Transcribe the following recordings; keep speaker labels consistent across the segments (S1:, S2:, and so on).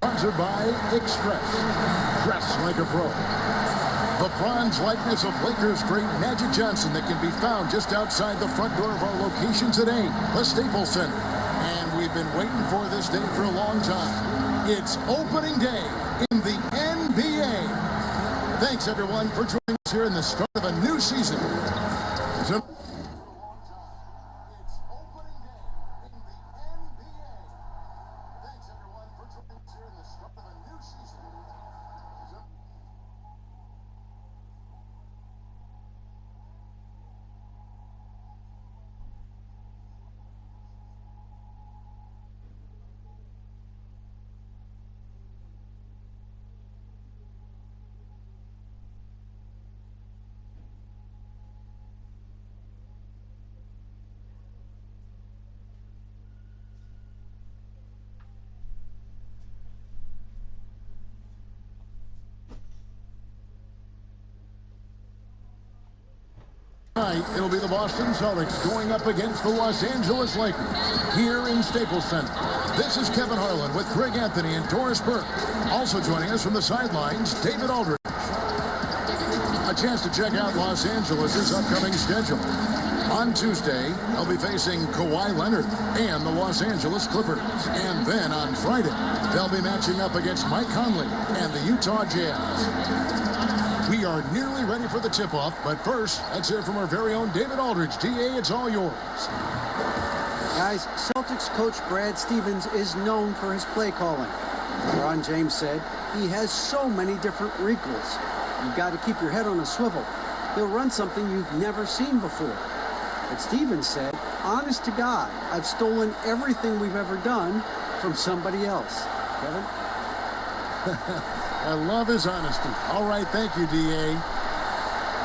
S1: Sponsored by Express. Dress like a pro. The bronze likeness of Lakers great Magic Johnson that can be found just outside the front door of our location today, the Staples Center. And we've been waiting for this day for a long time. It's opening day in the NBA. Thanks, everyone, for joining us here in the start of a new season. Tonight, it'll be the Boston Celtics going up against the Los Angeles Lakers here in Staples Center. This is Kevin Harlan with Greg Anthony and Doris Burke. Also joining us from the sidelines, David Aldridge. A chance to check out Los Angeles' upcoming schedule. On Tuesday, they'll be facing Kawhi Leonard and the Los Angeles Clippers. And then on Friday, they'll be matching up against Mike Conley and the Utah Jazz. We are nearly ready for the tip-off, but first, let's hear from our very own David Aldridge. DA, it's all yours.
S2: Guys, Celtics coach Brad Stevens is known for his play calling. Ron James said he has so many different wrinkles. You've got to keep your head on a swivel. He'll run something you've never seen before. But Stevens said, honest to God, I've stolen everything we've ever done from somebody else. Kevin?
S1: I love his honesty. All right, thank you, D.A.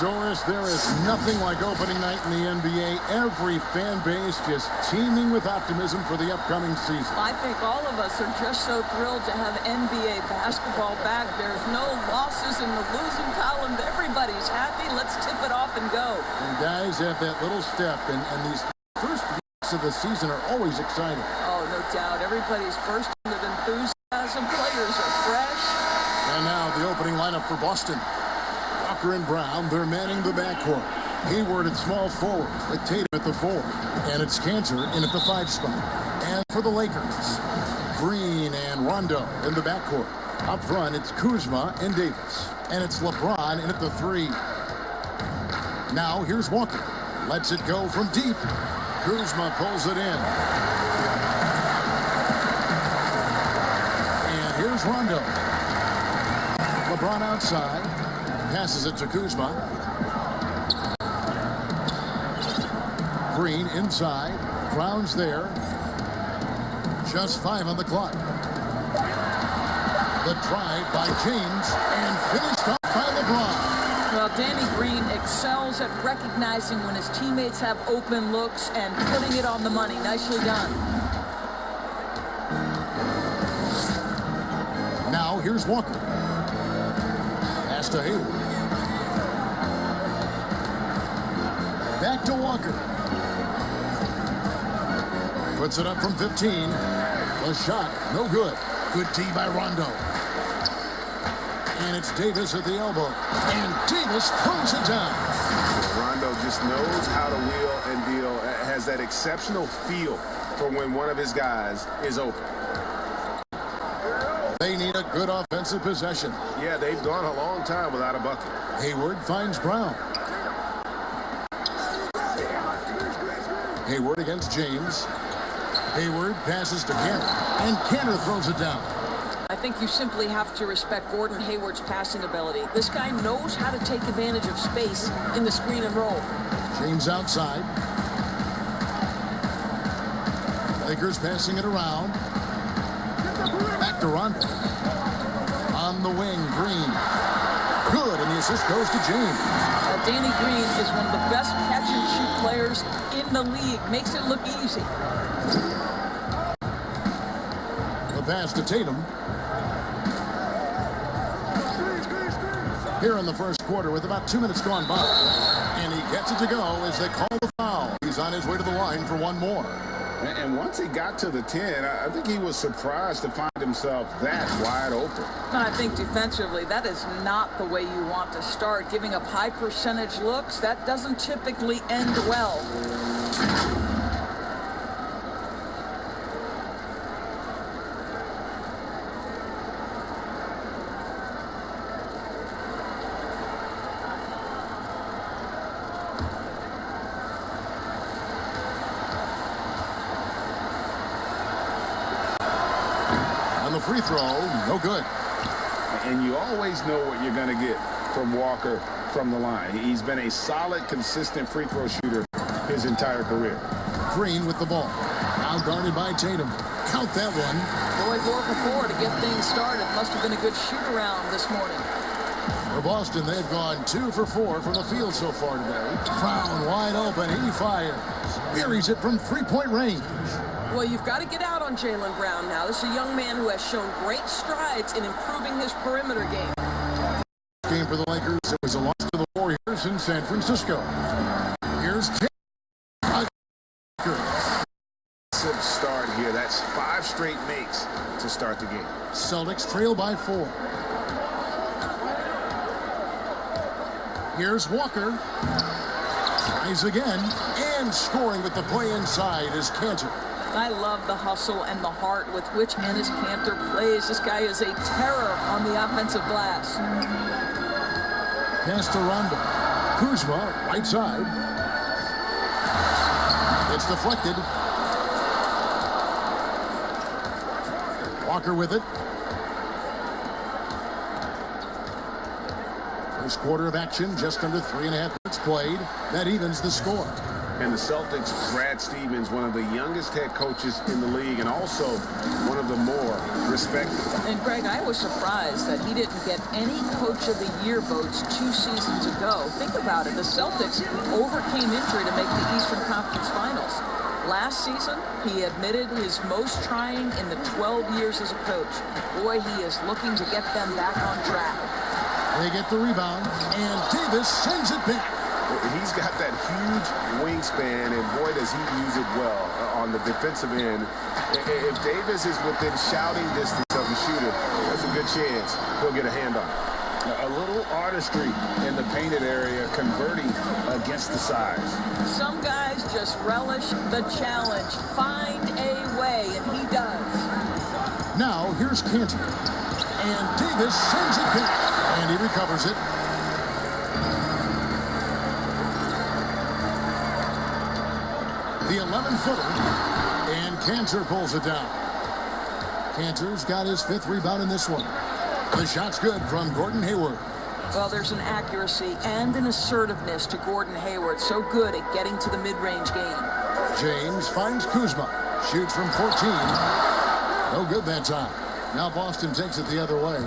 S1: Doris, there is nothing like opening night in the NBA. Every fan base just teeming with optimism for the upcoming season.
S3: I think all of us are just so thrilled to have NBA basketball back. There's no losses in the losing column. Everybody's happy. Let's tip it off and go.
S1: And guys have that little step, and these first weeks of the season are always exciting.
S3: Oh, no doubt. Everybody's bursting with enthusiasm. Players are fresh.
S1: And now the opening lineup for Boston. Walker and Brown, they're manning the backcourt. Hayward at small forward, with Tatum at the 4. And it's Cantor in at the 5 spot. And for the Lakers, Green and Rondo in the backcourt. Up front, it's Kuzma and Davis. And it's LeBron in at the 3. Now here's Walker. Lets it go from deep. Kuzma pulls it in. And here's Rondo. LeBron outside, passes it to Kuzma. Green inside, Brown's there. Just 5 on the clock. The drive by James and finished off by LeBron.
S3: Well, Danny Green excels at recognizing when his teammates have open looks and putting it on the money. Nicely done.
S1: Now here's Walker. To Hayward. Back to Walker. Puts it up from 15. The shot, no good. Good tee by Rondo. And it's Davis at the elbow. And Davis throws it down.
S4: Rondo just knows how to wheel and deal. Has that exceptional feel for when one of his guys is open.
S1: They need a good offensive possession.
S4: Yeah, they've gone a long time without a bucket.
S1: Hayward finds Brown. Hayward against James. Hayward passes to Cantor. And Cantor throws it down.
S3: I think you simply have to respect Gordon Hayward's passing ability. This guy knows how to take advantage of space in the screen and roll.
S1: James outside. Lakers passing it around. Back to Rondo. On the wing, Green. Good, and the assist goes to James.
S3: Danny Green is one of the best catch-and-shoot players in the league. Makes it look easy.
S1: The pass to Tatum. Here in the first quarter with about 2 minutes gone by. And he gets it to go as they call the foul. He's on his way to the line for one more.
S4: And once he got to the 10, I think he was surprised to find himself that wide open.
S3: I think defensively, that is not the way you want to start. Giving up high percentage looks, that doesn't typically end well.
S1: The free throw, no good.
S4: And you always know what you're going to get from Walker from the line. He's been a solid, consistent free throw shooter his entire career.
S1: Green with the ball. Now guarded by Tatum. Count that one.
S3: Boy, 4 for 4 to get things started. Must have been a good shoot-around this morning.
S1: For Boston, they've gone 2 for 4 from the field so far today. Brown wide open. He fires. Buries it from three-point range.
S5: Well, you've got to get out on Jaylen Brown now. This is a young man who has shown great strides in improving his perimeter game.
S1: Game for the Lakers. It was a loss to the Warriors in San Francisco. Here's
S4: Massive start here. That's 5 straight makes to start the game.
S1: Celtics trail by 4. Here's Walker. Tries again. And scoring with the play inside is Cantor.
S3: I love the hustle and the heart with which Enes Kanter plays. This guy is a terror on the offensive glass.
S1: Pass to Rondo. Kuzma, right side. It's deflected. Walker with it. First quarter of action, just under 3.5 minutes played. That evens the score.
S4: And the Celtics, Brad Stevens, one of the youngest head coaches in the league and also one of the more respected.
S3: And Greg, I was surprised that he didn't get any Coach of the Year votes 2 seasons ago. Think about it. The Celtics overcame injury to make the Eastern Conference Finals. Last season, he admitted his most trying in the 12 years as a coach. Boy, he is looking to get them back on track.
S1: They get the rebound, and Davis sends it back.
S4: He's got that huge wingspan, and boy, does he use it well on the defensive end. If Davis is within shouting distance of the shooter, there's a good chance he'll get a hand on it. A little artistry in the painted area, converting against the size.
S3: Some guys just relish the challenge. Find a way, and he does.
S1: Now, here's Cantor. And Davis sends it back, and he recovers it. The 11-footer, and Cantor pulls it down. Cantor's got his 5th rebound in this one. The shot's good from Gordon Hayward.
S3: Well, there's an accuracy and an assertiveness to Gordon Hayward. So good at getting to the mid-range game.
S1: James finds Kuzma. Shoots from 14. No good that time. Now Boston takes it the other way.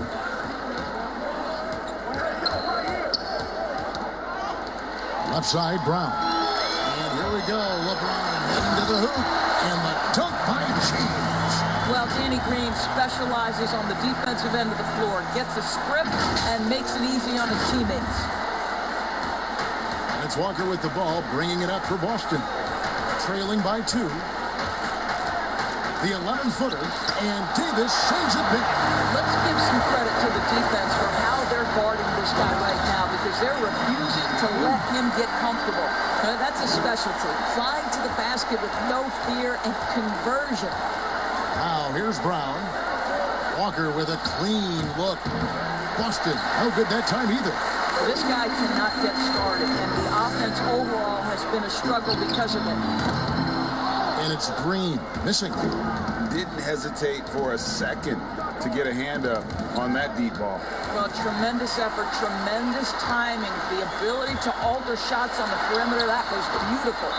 S1: Left side, Brown. And here we go. LeBron heading to the hoop. And the dunk by James.
S3: Well, Danny Green specializes on the defensive end of the floor. Gets a script and makes it easy on his teammates.
S1: And it's Walker with the ball, bringing it up for Boston. Trailing by 2. The 11-footer, and Davis sends it back.
S3: Let's give some credit to the defense for how they're guarding this guy right now, because they're refusing to let him get comfortable. That's a specialty. Flying to the basket with no fear and conversion.
S1: Now, here's Brown. Walker with a clean look. Boston, no good that time either.
S3: This guy cannot get started, and the offense overall has been a struggle because of it.
S1: And it's Green, missing.
S4: Didn't hesitate for a second to get a hand up on that deep ball.
S3: Well, tremendous effort, tremendous timing, the ability to alter shots on the perimeter. That was beautiful.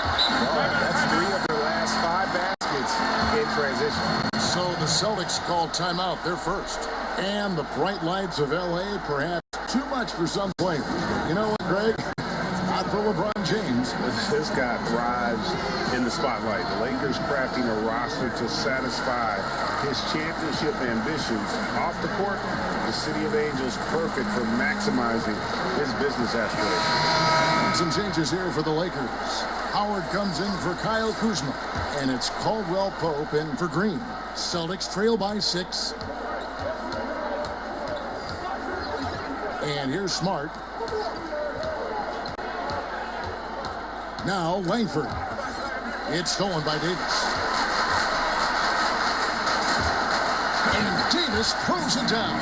S4: That's 3 of their last 5 baskets in transition.
S1: So the Celtics called timeout, their first. And the bright lights of L.A. perhaps too much for some players. You know what, Greg? Not for LeBron James.
S4: This guy thrives in the spotlight. The Lakers crafting a roster to satisfy his championship ambitions. Off the court, the City of Angels perfect for maximizing his business aspirations.
S1: Some changes here for the Lakers. Howard comes in for Kyle Kuzma. And it's Caldwell Pope in for Green. Celtics trail by 6. And here's Smart. Now Langford. It's stolen by Davis. And Davis throws it down.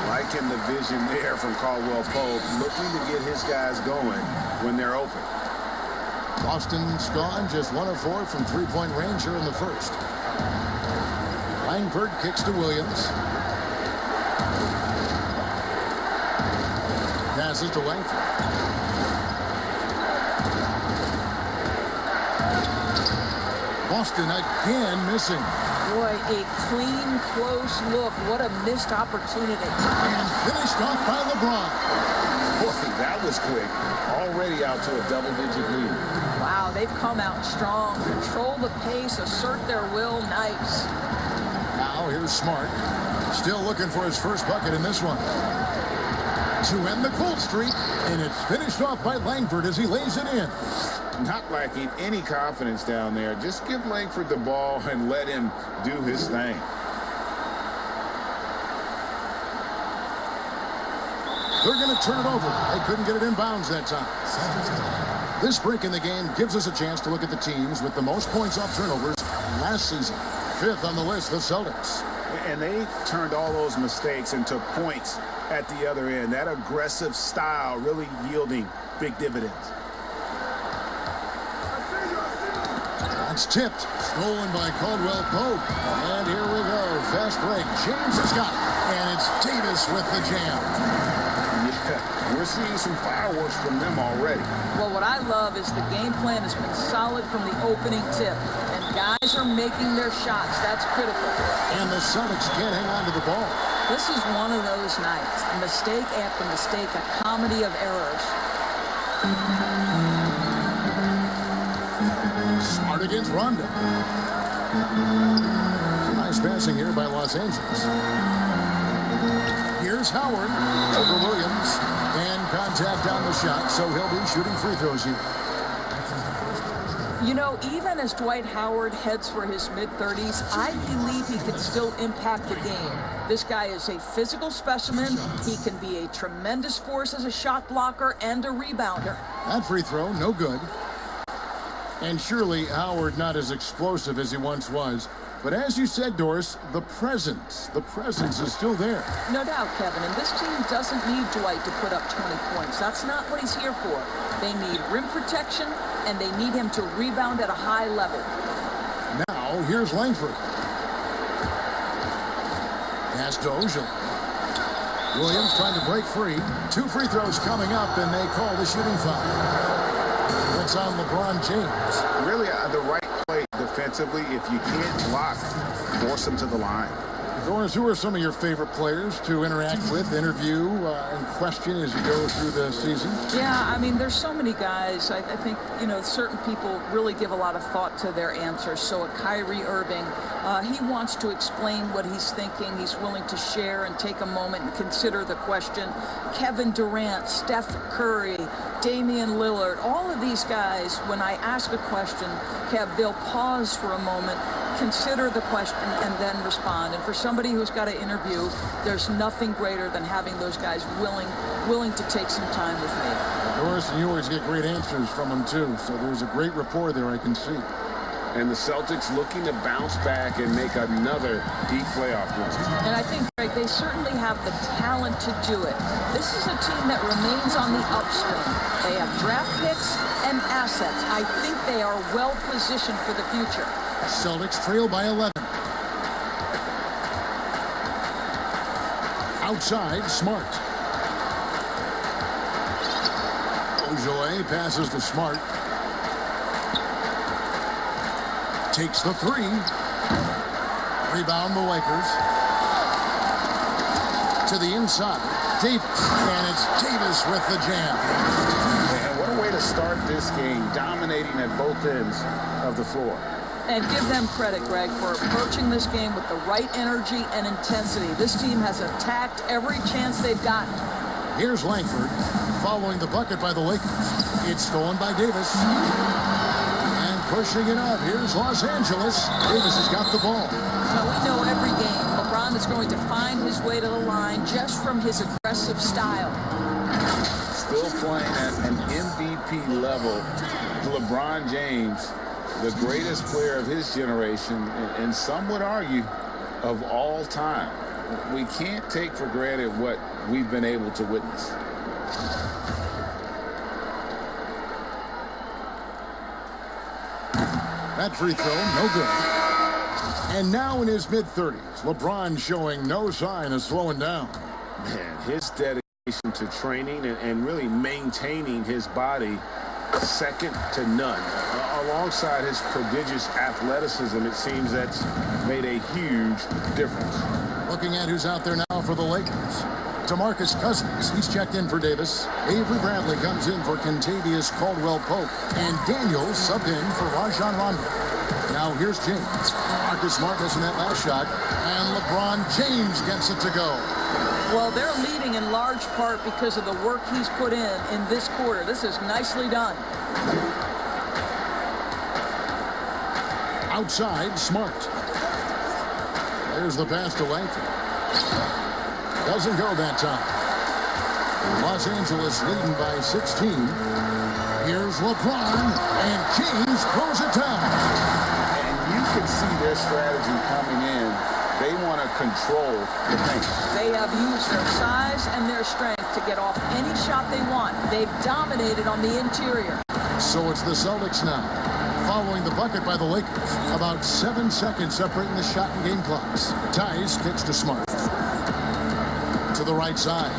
S4: Liking the vision there from Caldwell Pope, looking to get his guys going when they're open.
S1: Boston's gone just 1 of 4 from three-point range here in the first. Langford kicks to Williams. Passes to Langford. Boston again missing.
S3: Boy, a clean, close look. What a missed opportunity.
S1: And finished off by LeBron.
S4: Boy, that was quick. Already out to a double-digit lead.
S3: Wow, they've come out strong. Control the pace, assert their will. Nice.
S1: Now here's Smart. Still looking for his first bucket in this one. To end the cold streak, and it's finished off by Langford as he lays it in.
S4: Not lacking any confidence down there. Just give Langford the ball and let him do his thing.
S1: They're going to turn it over. They couldn't get it in bounds that time. This break in the game gives us a chance to look at the teams with the most points off turnovers last season. 5th on the list, the Celtics.
S4: And they turned all those mistakes into points at the other end. That aggressive style really yielding big dividends.
S1: It's tipped. Stolen by Caldwell Pope. And here we go. Fast break. James has got it. And it's Davis with the jam.
S4: Yeah, we're seeing some fireworks from them already.
S3: Well, what I love is the game plan has been solid from the opening tip. And guys are making their shots. That's critical.
S1: And the Celtics can't hang on to the ball.
S3: This is one of those nights. Mistake after mistake, a comedy of errors.
S1: Smart against Rondo. Nice passing here by Los Angeles. Here's Howard over Williams. And contact on the shot, so he'll be shooting free throws here.
S3: You know, even as Dwight Howard heads for his mid-30s, I believe he can still impact the game. This guy is a physical specimen. He can be a tremendous force as a shot blocker and a rebounder.
S1: That free throw, no good. And surely Howard not as explosive as he once was. But as you said, Doris, the presence is still there.
S3: No doubt, Kevin. And this team doesn't need Dwight to put up 20 points. That's not what he's here for. They need rim protection, and they need him to rebound at a high level.
S1: Now, here's Langford. Pass to Ozil. Williams trying to break free. 2 free throws coming up, and they call the shooting foul. It's on LeBron James.
S4: Really the right play defensively. If you can't block, force them to the line.
S1: Doris, who are some of your favorite players to interact with, interview, and question as you go through the season?
S3: Yeah, I mean, there's so many guys. I think, you know, certain people really give a lot of thought to their answers. So Kyrie Irving, he wants to explain what he's thinking. He's willing to share and take a moment and consider the question. Kevin Durant, Steph Curry, Damian Lillard, all of these guys, when I ask a question, Kev, they'll pause for a moment, consider the question, and then respond. And for somebody who's got to interview, there's nothing greater than having those guys willing to take some time with me.
S1: Doris, and you always get great answers from them, too. So there's a great rapport there, I can see.
S4: And the Celtics looking to bounce back and make another deep playoff run.
S3: And I think, Greg, they certainly have the talent to do it. This is a team that remains on the upswing. They have draft picks and assets. I think they are well positioned for the future.
S1: Celtics trail by 11. Outside, Smart. Ojoy passes to Smart. Takes the 3. Rebound the Lakers. To the inside. Davis. And it's Davis with the jam.
S4: And what a way to start this game, dominating at both ends of the floor.
S3: And give them credit, Greg, for approaching this game with the right energy and intensity. This team has attacked every chance they've gotten.
S1: Here's Langford. Following the bucket by the Lakers. It's stolen by Davis. And pushing it up. Here's Los Angeles. Davis has got the ball.
S3: Well, we know every game LeBron is going to find his way to the line just from his aggressive style.
S6: Still playing at an MVP level. LeBron James, the greatest player of his generation, and some would argue of all time. We can't take for granted what we've been able to witness.
S1: That free throw, no good. And now in his mid-30s, LeBron showing no sign of slowing down.
S4: Man, his dedication to training and really maintaining his body, second to none. Alongside his prodigious athleticism, it seems that's made a huge difference.
S1: Looking at who's out there now for the Lakers. DeMarcus Cousins, he's checked in for Davis. Avery Bradley comes in for Kentavious Caldwell-Pope. And Daniels subbed in for Rajon Rondo. Now here's James. Marcus Smart missing that last shot. And LeBron James gets it to go.
S3: Well, they're leading in large part because of the work he's put in this quarter. This is nicely done.
S1: Outside, Smart. There's the pass to Langford. Doesn't go that time. Los Angeles leading by 16. Here's LeBron, and James throws it down.
S6: And you can see their strategy coming in. They want to control the paint.
S3: They have used their size and their strength to get off any shot they want. They've dominated on the interior.
S1: So it's the Celtics now, following the bucket by the Lakers. About 7 seconds separating the shot and game clocks. Tice kicks to Smart. To the right side.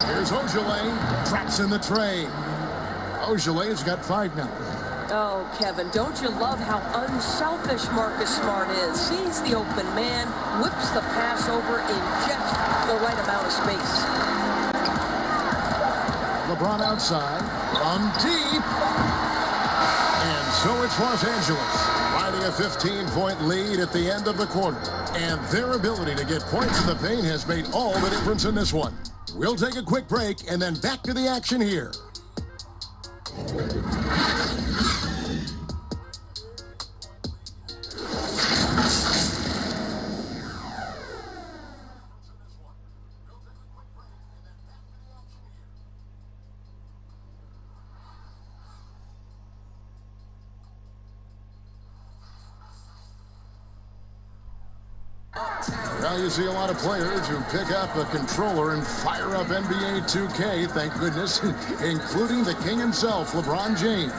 S1: Here's Ojale. Traps in the tray. Ojale's got 5 now.
S3: Oh, Kevin, don't you love how unselfish Marcus Smart is? Sees the open man, whips the pass over in just the right amount of space.
S1: LeBron outside. From deep. And so it's Los Angeles riding a 15-point lead at the end of the quarter. And their ability to get points in the paint has made all the difference in this one. We'll take a quick break and then back to the action here. Well, you see a lot of players who pick up a controller and fire up NBA 2K, thank goodness, including the king himself, LeBron James.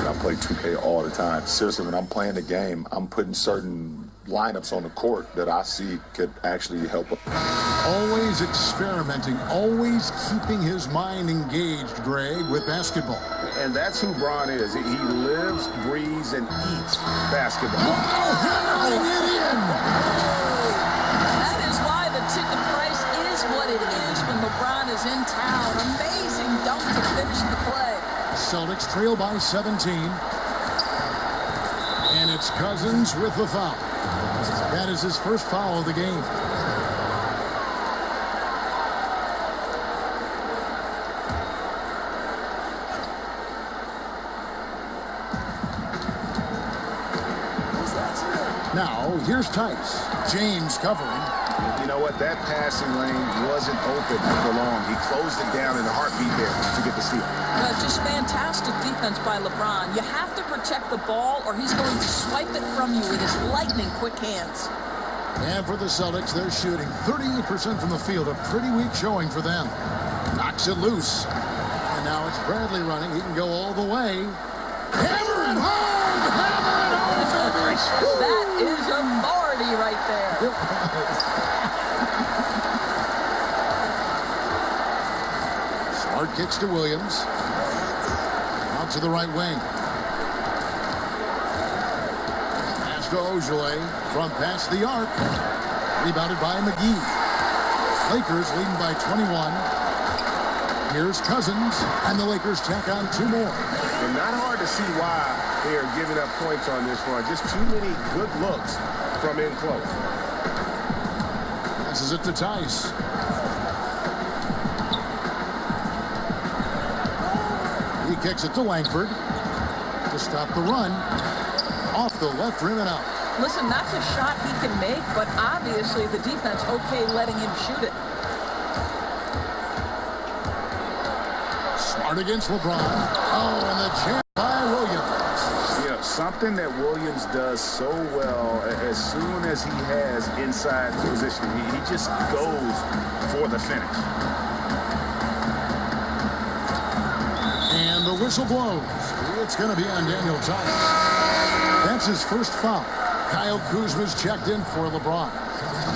S6: I play 2K all the time. Seriously, when I'm playing the game, I'm putting certain lineups on the court that I see could actually help.
S1: Always experimenting, always keeping his mind engaged, Greg, with basketball.
S4: And that's who Bron is. He lives, breathes, and eats basketball.
S1: Hammering it in!
S3: That is why the ticket price is what it is when LeBron is in town. Amazing dunk to finish the play.
S1: Celtics trail by 17. And it's Cousins with the foul. That is his first foul of the game. Now, here's Tice. James covering.
S4: You know what? That passing lane wasn't open for long. He closed it down in a heartbeat there to get the steal.
S3: Just fantastic defense by LeBron. You have to protect the ball or he's going to swipe it from you with his lightning-quick hands.
S1: And for the Celtics, they're shooting 38% from the field. A pretty weak showing for them. Knocks it loose. And now it's Bradley running. He can go all the way. Hammer it home! Hammer it home, baby!
S3: That is authority right there.
S1: Smart kicks to Williams. Out to the right wing. Pass to Ojale from past the arc. Rebounded by McGee. Lakers leading by 21. Here's Cousins, and the Lakers tack on 2 more.
S4: And not hard to see why they are giving up points on this run. Just too many good looks from in close.
S1: Passes it to Tice. kicks it to Langford to stop the run. Off the left rim and out.
S3: Listen, that's a shot he can make, but obviously the defense okay letting him shoot it.
S1: Smart against LeBron. Oh, and the chance by Williams.
S6: Yeah, something that Williams does so well as soon as he has inside position. He just goes for the finish.
S1: And the whistle blows. It's going to be on Daniel Thomas. That's his first foul. Kyle Kuzma's checked in for LeBron.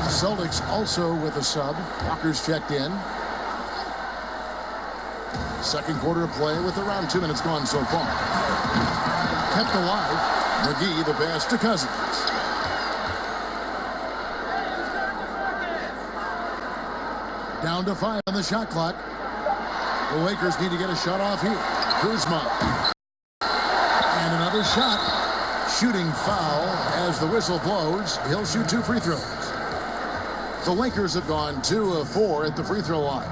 S1: Celtics also with a sub. Walker's checked in. Second quarter of play with around 2 minutes gone so far. Kept alive. McGee the pass to Cousins. Down to 5 on the shot clock. The Lakers need to get a shot off here. Kuzma. And another shot. Shooting foul as the whistle blows. He'll shoot 2 free throws. The Lakers have gone 2 of 4 at the free throw line.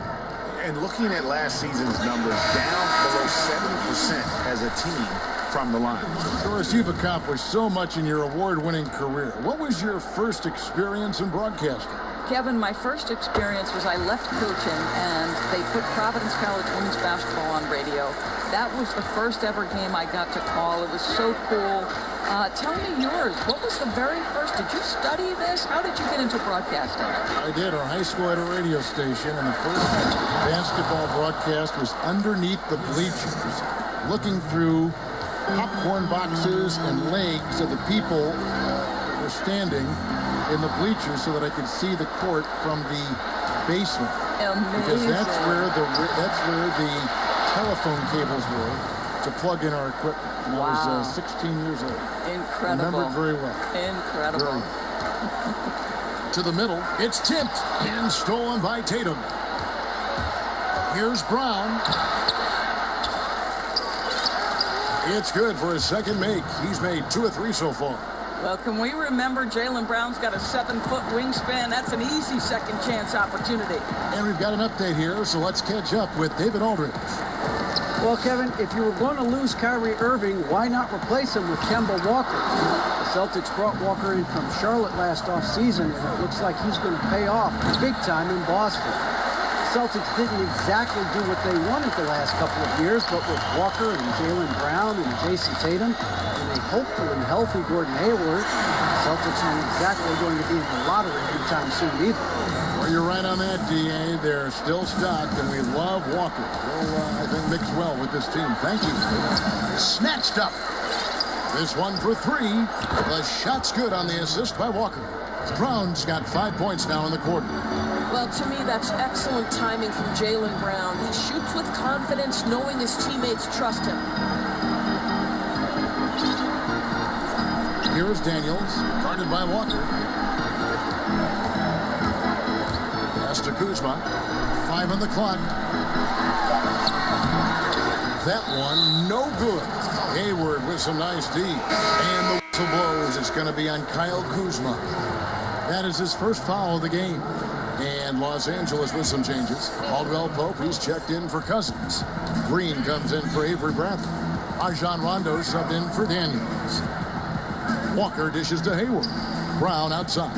S6: And looking at last season's numbers, down below 70% as a team from the line.
S1: Doris, you've accomplished so much in your award-winning career. What was your first experience in broadcasting?
S3: Kevin, my first experience was I left coaching and they put Providence College women's basketball on radio. That was the first ever game I got to call. It was so cool. Tell me yours. What was the very first? Did you study this? How did you get into broadcasting?
S1: I did. Our high school had a radio station, and the first basketball broadcast was underneath the bleachers, looking through popcorn boxes and legs of the people who were standing in the bleachers so that I could see the court from the basement.
S3: Amazing.
S1: Because that's where the telephone cables were to plug in our equipment. And
S3: wow.
S1: I was 16 years old.
S3: Incredible.
S1: Remember it very well.
S3: Incredible.
S1: To the middle. It's tipped and stolen by Tatum. Here's Brown. It's good for his second make. He's made 2 of 3 so far.
S3: Well, can we remember Jaylen Brown's got a 7-foot wingspan? That's an easy second chance opportunity.
S1: And we've got an update here, so let's catch up with David Aldridge.
S2: Well, Kevin, if you were going to lose Kyrie Irving, why not replace him with Kemba Walker? The Celtics brought Walker in from Charlotte last offseason, and it looks like he's going to pay off big time in Boston. The Celtics didn't exactly do what they wanted the last couple of years, but with Walker and Jaylen Brown and Jason Tatum and a hopefully healthy Gordon Hayward, the Celtics aren't exactly going to be in the lottery anytime soon either.
S1: Well, you're right on that, D.A. They're still stocked, and we love Walker. Well, I think mixed well with this team. Thank you. Snatched up. This one for 3. The shot's good on the assist by Walker. Brown's got 5 points now in the quarter.
S5: Well, to me, that's excellent timing from Jaylen Brown. He shoots with confidence, knowing his teammates trust him.
S1: Here's Daniels, guarded by Walker. Pass to Kuzma. 5 on the clock. That one, no good. Hayward with some nice D. And the whistle blows. It's going to be on Kyle Kuzma. That is his first foul of the game. And Los Angeles with some changes. Caldwell Pope, he's checked in for Cousins. Green comes in for Avery Bradley. Rajon Rondo subbed in for Daniels. Walker dishes to Hayward. Brown outside.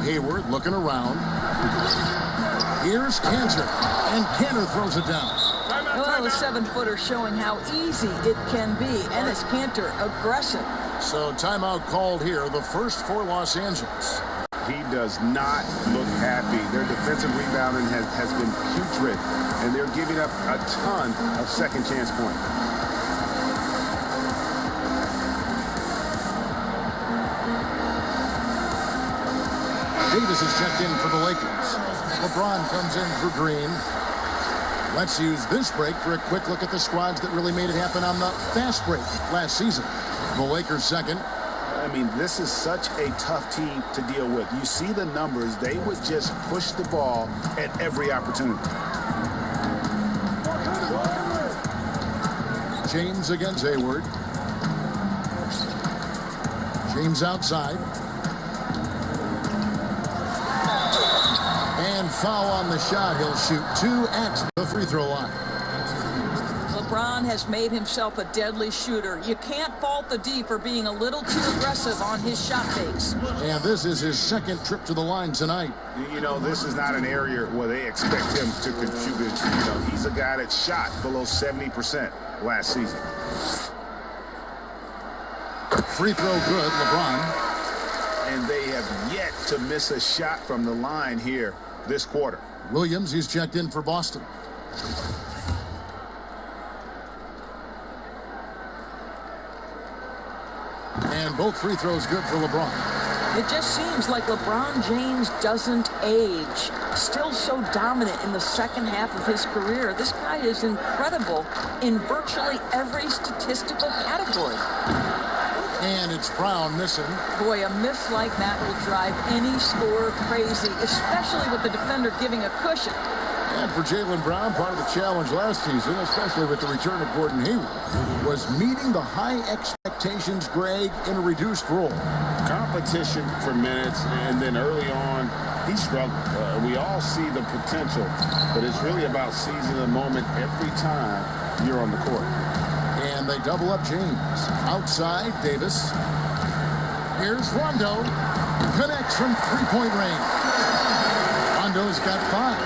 S1: Hayward looking around. Here's Cantor. And Cantor throws it down.
S3: Well, the 7-footer showing how easy it can be. Enes Kanter, aggressive.
S1: So timeout called here, the first for Los Angeles.
S4: He does not look happy. Their defensive rebounding has been putrid, and they're giving up a ton of second chance points.
S1: Davis is checked in for the Lakers. LeBron comes in for Green. Let's use this break for a quick look at the squads that really made it happen on the fast break last season. The Lakers second.
S6: I mean, this is such a tough team to deal with. You see the numbers. They would just push the ball at every opportunity.
S1: James against Hayward. James outside. And foul on the shot. He'll shoot 2 at the free throw line.
S3: LeBron has made himself a deadly shooter. You can't fault the D for being a little too aggressive on his shot fakes.
S1: And this is his second trip to the line tonight.
S4: You know, this is not an area where they expect him to contribute. You know, he's a guy that shot below 70% last season.
S1: Free throw good, LeBron.
S4: And they have yet to miss a shot from the line here this quarter.
S1: Williams, he's checked in for Boston. And both free throws good for LeBron.
S3: It just seems like LeBron James doesn't age. Still so dominant in the second half of his career. This guy is incredible in virtually every statistical category.
S1: And it's Brown missing.
S3: Boy, a miss like that will drive any scorer crazy, especially with the defender giving a cushion.
S1: And for Jaylen Brown, part of the challenge last season, especially with the return of Gordon Hayward, was meeting the high expectations, Greg, in a reduced role.
S6: Competition for minutes, and then early on, he struggled. We all see the potential, but it's really about seizing the moment every time you're on the court.
S1: And they double up James. Outside, Davis. Here's Rondo. Connects from three-point range. Rondo's got 5.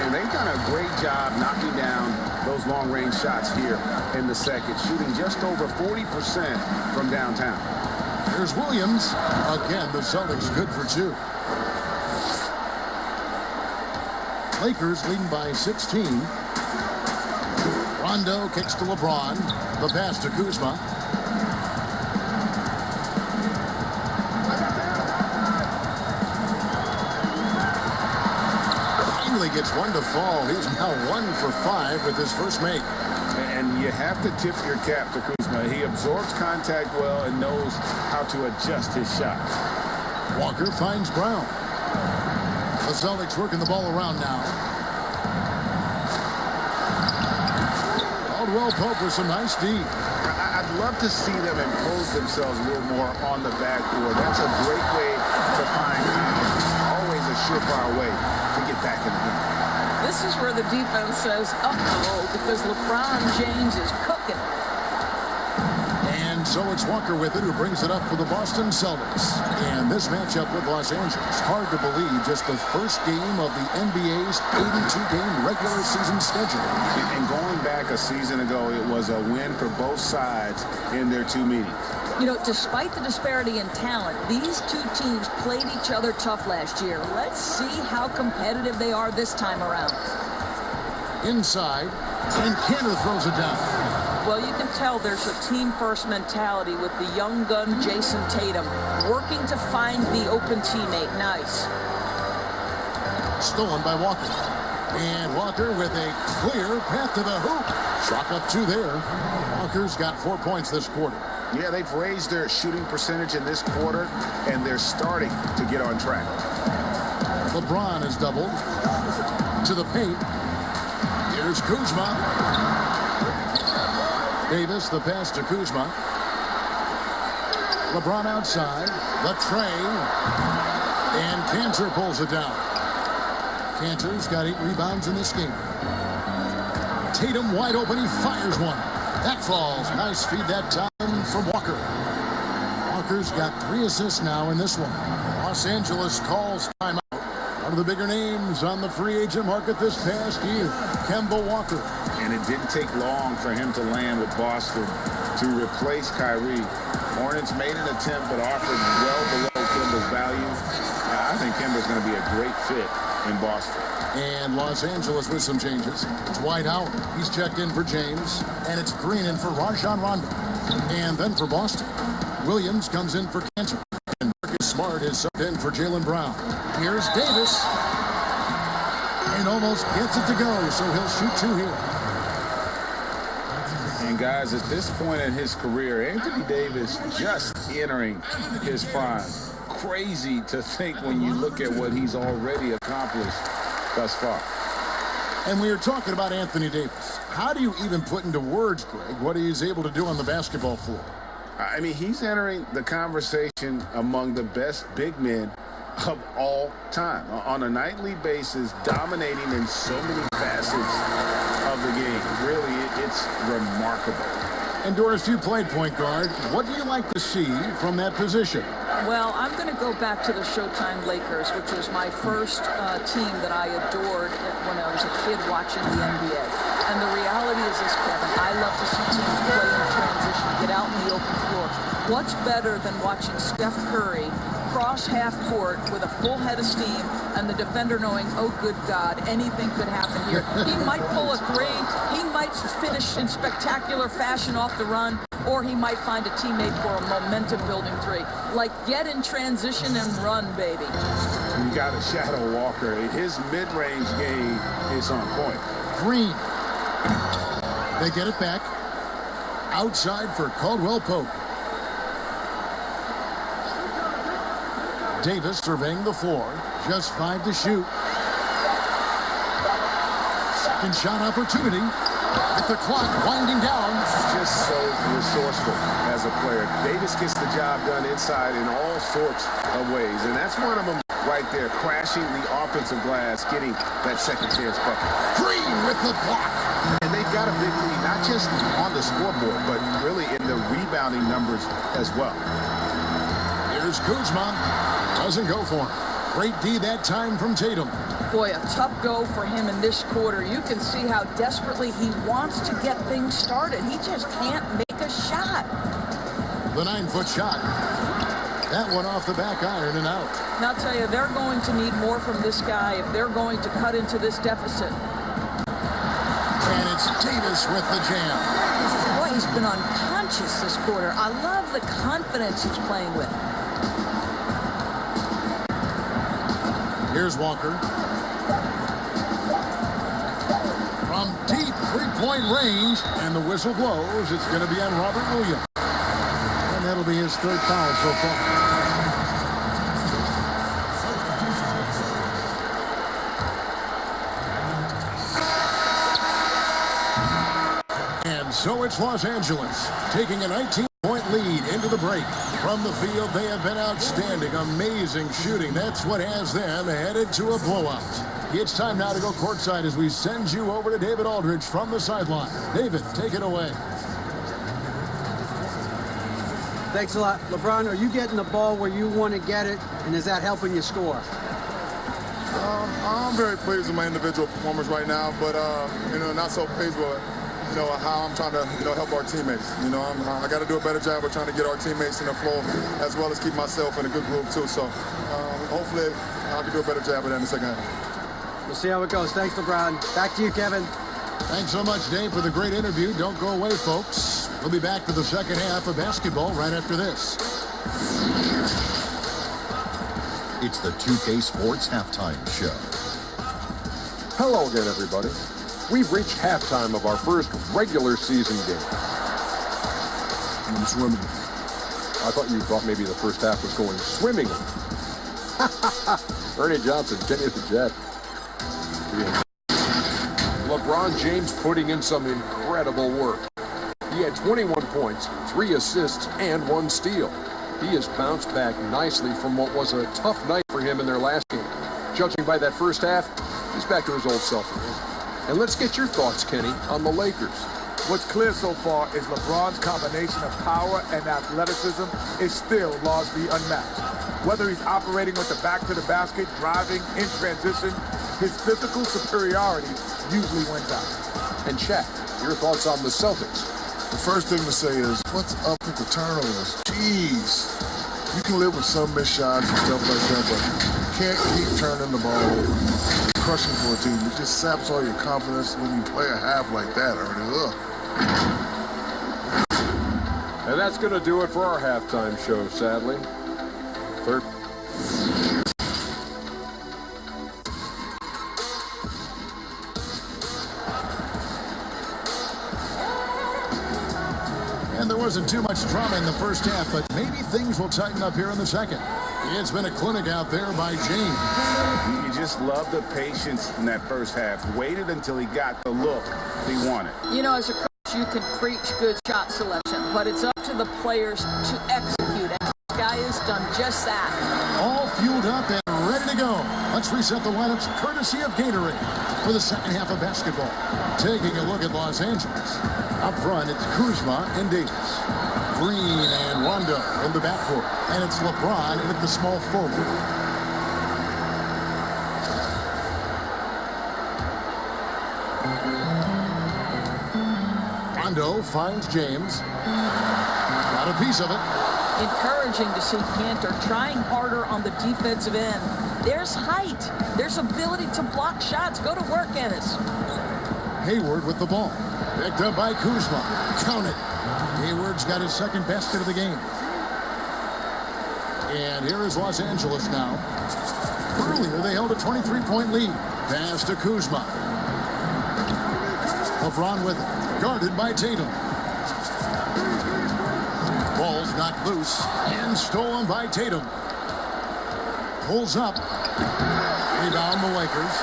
S4: And they've done a great job knocking down those long-range shots here in the second, shooting just over 40% from downtown.
S1: Here's Williams. Again, the Celtics good for 2. Lakers leading by 16. Rondo kicks to LeBron. The pass to Kuzma. Finally gets one to fall. He's now 1 for 5 with his first make.
S6: And you have to tip your cap to Kuzma. He absorbs contact well and knows how to adjust his shot.
S1: Walker finds Brown. The Celtics working the ball around now. Caldwell Pope with some nice D.
S4: I'd love to see them impose themselves a little more on the backboard. That's a great way to find always a surefire way to get back in the game.
S3: This is where the defense says, uh-oh, because LeBron James is cooking.
S1: And so it's Walker with it, who brings it up for the Boston Celtics. And this matchup with Los Angeles, hard to believe, just the first game of the NBA's 82-game regular season schedule.
S6: And going back a season ago, it was a win for both sides in their 2 meetings.
S3: You know, despite the disparity in talent, these two teams played each other tough last year. Let's see how competitive they are this time around.
S1: Inside, and Cantor throws it down.
S3: Well, you can tell there's a team-first mentality with the young gun Jason Tatum working to find the open teammate. Nice.
S1: Stolen by Walker. And Walker with a clear path to the hoop. Chalk up 2 there. Walker's got 4 points this quarter.
S4: Yeah, they've raised their shooting percentage in this quarter, and they're starting to get on track.
S1: LeBron is doubled. To the paint. Here's Kuzma. Davis, the pass to Kuzma. LeBron outside. The tray. And Cantor pulls it down. Cantor's got 8 rebounds in this game. Tatum wide open. He fires one. That falls. Nice feed that time from Walker. Walker's got 3 assists now in this one. Los Angeles calls timeout. One of the bigger names on the free agent market this past year, Kemba Walker.
S6: And it didn't take long for him to land with Boston to replace Kyrie. Hornets made an attempt but offered well below Kemba's value. I think Kemba's going to be a great fit in Boston.
S1: And Los Angeles with some changes. It's Dwight Howard. He's checked in for James. And it's Green in for Rajon Rondo. And then for Boston, Williams comes in for Cantor. And Marcus Smart is subbed in for Jaylen Brown. Here's Davis. And almost gets it to go, so he'll shoot 2 here.
S6: And guys, at this point in his career, Anthony Davis just entering his prime. Crazy to think when you look at what he's already accomplished thus far.
S1: And we were talking about Anthony Davis. How do you even put into words, Greg, what he's able to do on the basketball floor?
S6: I mean, he's entering the conversation among the best big men
S4: of all time. On a nightly basis, dominating in so many facets of the game. Really, it's remarkable.
S1: And Doris, you played point guard. What do you like to see from that position?
S3: Well, I'm going to go back to the Showtime LAkERS, which was my first team that I adored when I was a kid watching the NBA. And the reality is this, Kevin, I love to see teams play in transition, get out in the open floor. What's better than watching Steph Curry cross half court with a full head of steam and the defender knowing, oh, good God, anything could happen here. He might pull a three. He might finish in spectacular fashion off the run, or he might find a teammate for a momentum-building three. Like, get in transition and run, baby.
S4: You got to shadow Walker. His mid-range game is on point.
S1: Green. They get it back. Outside for Caldwell Pope. Davis surveying the floor. Just 5 to shoot. Second shot opportunity. With the clock winding down.
S4: Just so resourceful as a player. Davis gets the job done inside in all sorts of ways. And that's one of them right there, crashing the offensive glass, getting that second chance bucket.
S1: Green with the block.
S4: And they've got a big lead, not just on the scoreboard, but really in the rebounding numbers as well.
S1: Here's Kuzma. Doesn't go for him. Great D that time from Tatum.
S3: Boy, a tough go for him in this quarter. You can see how desperately he wants to get things started. He just can't make a shot.
S1: The 9-foot shot. That one off the back iron and out.
S3: And I'll tell you, they're going to need more from this guy if they're going to cut into this deficit.
S1: And it's Davis with the jam.
S3: Boy, he's been unconscious this quarter. I love the confidence he's playing with.
S1: Here's Walker. From deep three-point range, and the whistle blows. It's going to be on Robert Williams. And that'll be his third foul so far. And so it's Los Angeles taking a 19-point lead into the break. From the field, they have been outstanding. Amazing shooting. That's what has them headed to a blowout. It's time now to go courtside as we send you over to David Aldridge from the sideline. David, take it away.
S2: Thanks a lot. LeBron, are you getting the ball where you want to get it, and is that helping you score?
S7: I'm very pleased with my individual performance right now, but, not so pleased with how I'm trying to, help our teammates. I got to do a better job of trying to get our teammates in the flow as well as keep myself in a good group, too. So hopefully I can do a better job of that in the second half.
S2: We'll see how it goes. Thanks, LeBron. Back to you, Kevin.
S1: Thanks so much, Dave, for the great interview. Don't go away, folks. We'll be back to the second half of basketball right after this.
S8: It's the 2K Sports Halftime Show.
S9: Hello again, everybody. We've reached halftime of our first regular season game.
S7: I'm swimming.
S9: I thought you thought maybe the first half was going swimmingly. Ernie Johnson, Kenny the Jet. LeBron James putting in some incredible work. He had 21 points, 3 assists, and 1 steal. He has bounced back nicely from what was a tough night for him in their last game. Judging by that first half, he's back to his old self again. And let's get your thoughts, Kenny, on the Lakers.
S10: What's clear so far is LeBron's combination of power and athleticism is still largely unmatched. Whether he's operating with the back to the basket, driving, in transition, his physical superiority usually wins out.
S9: And Shaq, your thoughts on the Celtics?
S7: The first thing to say is, what's up with the turnovers? Jeez. You can live with some missed shots and stuff like that, but you can't keep turning the ball over. Crushing for a team. It just saps all your confidence when you play a half like that, Ernie. Ugh.
S9: And that's going to do it for our halftime show, sadly. Third.
S1: And there wasn't too much drama in the first half, but maybe things will tighten up here in the second. It's been a clinic out there by James.
S4: You just love the patience in that first half. Waited until he got the look he wanted.
S3: As a coach, you can preach good shot selection, but it's up to the players to execute. And this guy has done just that.
S1: All fueled up and go. Let's reset the lineups courtesy of Gatorade for the second half of basketball. Taking a look at Los Angeles. Up front, it's Kuzma and Davis. Green and Rondo in the backcourt. And it's LeBron at the small forward. Rondo finds James. Got a piece of it.
S3: Encouraging to see Cantor trying harder on the defensive end. There's height. There's ability to block shots. Go to work, Ennis.
S1: Hayward with the ball. Picked up by Kuzma. Count it. Hayward's got his second basket of the game. And here is Los Angeles now. Earlier, they held a 23-point lead. Pass to Kuzma. LeBron with it. Guarded by Tatum. Ball's knocked loose and stolen by Tatum. Pulls up. Rebound the Lakers.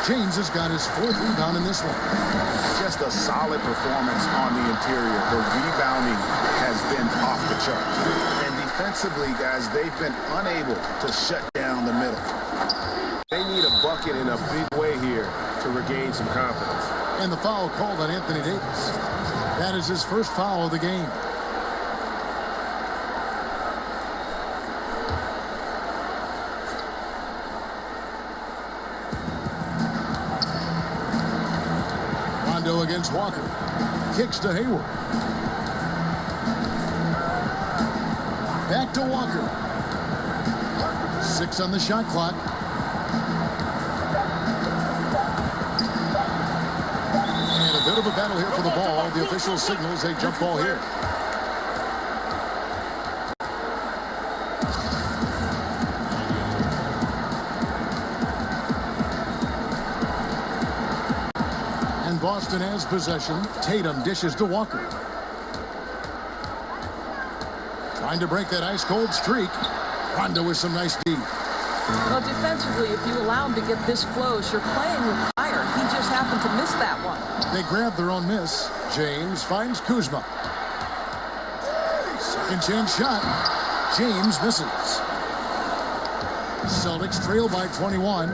S1: James has got his fourth rebound in this one.
S4: Just a solid performance on the interior. The rebounding has been off the charts. And defensively, guys, they've been unable to shut down the middle. They need a bucket in a big way here to regain some confidence.
S1: And the foul called on Anthony Davis. That is his first foul of the game. Rondo against Walker. Kicks to Hayward. Back to Walker. 6 on the shot clock. And a bit of a battle here for the ball. The official signals a jump ball here. And Boston has possession. Tatum dishes to Walker. Trying to break that ice-cold streak. Rondo with some nice D.
S3: Well, defensively, if you allow him to get this close, you're playing with fire. He just happened to miss that one.
S1: They grab their own miss. James finds Kuzma. Second chance shot. James misses. Celtics trail by 21.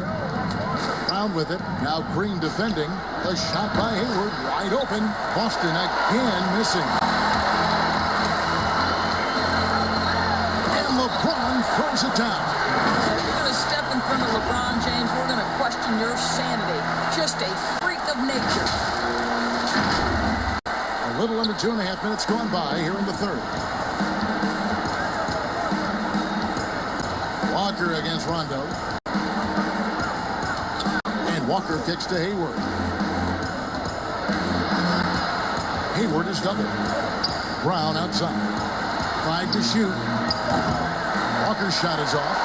S1: Brown with it. Now Green defending. The shot by Hayward. Wide open. Boston again missing. And LeBron throws it down.
S3: If you're going to step in front of LeBron James, we're going to question your sanity. Just a freak of nature.
S1: A little under 2.5 minutes gone by here in the third. Walker against Rondo. And Walker kicks to Hayward. Hayward is doubled. Brown outside. 5 to shoot. Walker's shot is off.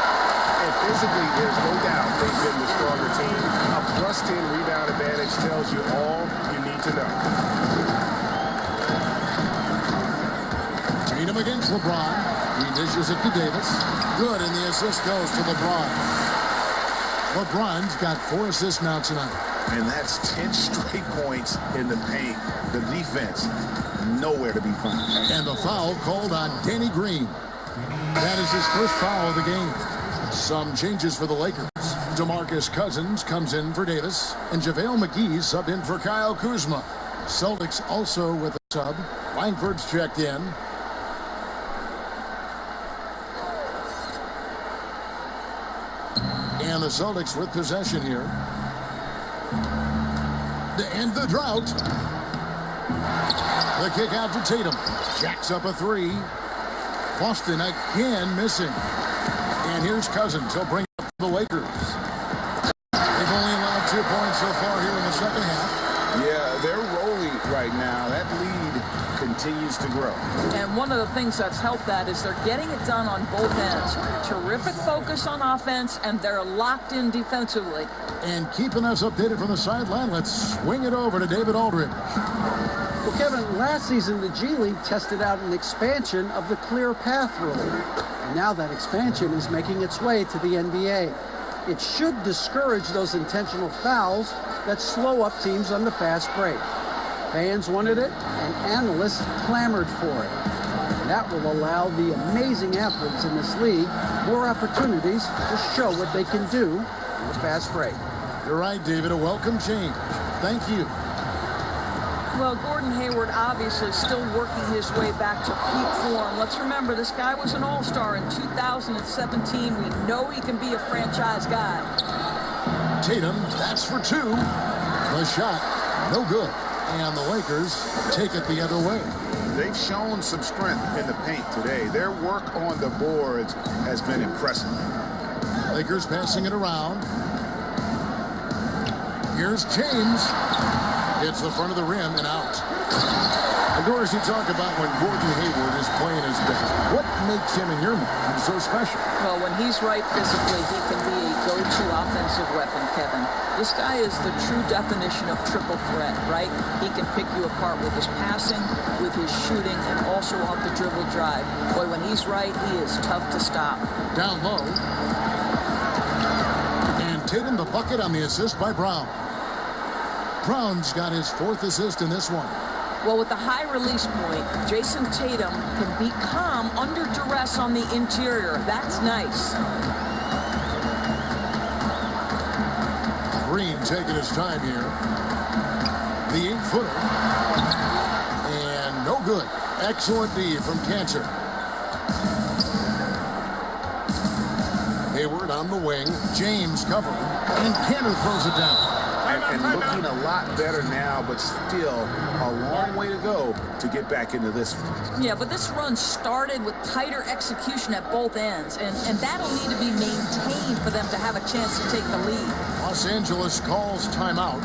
S4: And physically, there's no doubt they've been the stronger team. A +10 rebound advantage tells you all you need to know.
S1: Tatum against LeBron. He dishes it to Davis. Good, and the assist goes to LeBron. LeBron's got 4 assists now tonight.
S4: And that's 10 straight points in the paint. The defense, nowhere to be found.
S1: And the foul called on Danny Green. That is his first foul of the game. Some changes for the Lakers. DeMarcus Cousins comes in for Davis, and JaVale McGee subbed in for Kyle Kuzma. Celtics also with a sub. Langford's checked in. And the Celtics with possession here. To end the drought. The kick out to Tatum. Jacks up a 3. Boston again missing. And here's Cousins. He'll bring up the Lakers. They've only allowed 2 points so far here in the second half.
S6: Yeah, they're rolling right now. That lead continues to grow.
S3: And one of the things that's helped that is they're getting it done on both ends. Terrific focus on offense, and they're locked in defensively.
S1: And keeping us updated from the sideline, let's swing it over to David Aldridge.
S2: Well, Kevin, last season the G League tested out an expansion of the clear path rule. And now that expansion is making its way to the NBA. It should discourage those intentional fouls that slow up teams on the fast break. Fans wanted it, and analysts clamored for it. And That will allow the amazing athletes in this league more opportunities to show what they can do in the fast break.
S1: You're right, David. A welcome change. Thank you.
S3: Well, Gordon Hayward obviously still working his way back to peak form. Let's remember, this guy was an all-star in 2017. We know he can be a franchise guy.
S1: Tatum, that's for two. The shot, no good. And the Lakers take it the other way.
S6: They've shown some strength in the paint today. Their work on the boards has been impressive.
S1: Lakers passing it around. Here's James. Hits the front of the rim and out. And Doris, you talk about when Gordon Hayward is playing his best. What makes him, in your mind, so special?
S3: Well, when he's right physically, he can be a go-to offensive weapon, Kevin. This guy is the true definition of triple threat, right? He can pick you apart with his passing, with his shooting, and also off the dribble drive. Boy, when he's right, he is tough to stop.
S1: Down low. And Tatum the bucket on the assist by Brown. Brown's got his 4th assist in this one.
S3: Well, with the high release point, Jason Tatum can be calm under duress on the interior. That's nice.
S1: Green taking his time here. The 8-footer. And no good. Excellent D from Cantor. Hayward on the wing. James covering. And Cantor throws it down.
S6: And looking a lot better now, but still a long way to go to get back into this one.
S3: Yeah, but this run started with tighter execution at both ends, and that'll need to be maintained for them to have a chance to take the lead.
S1: Los Angeles calls timeout.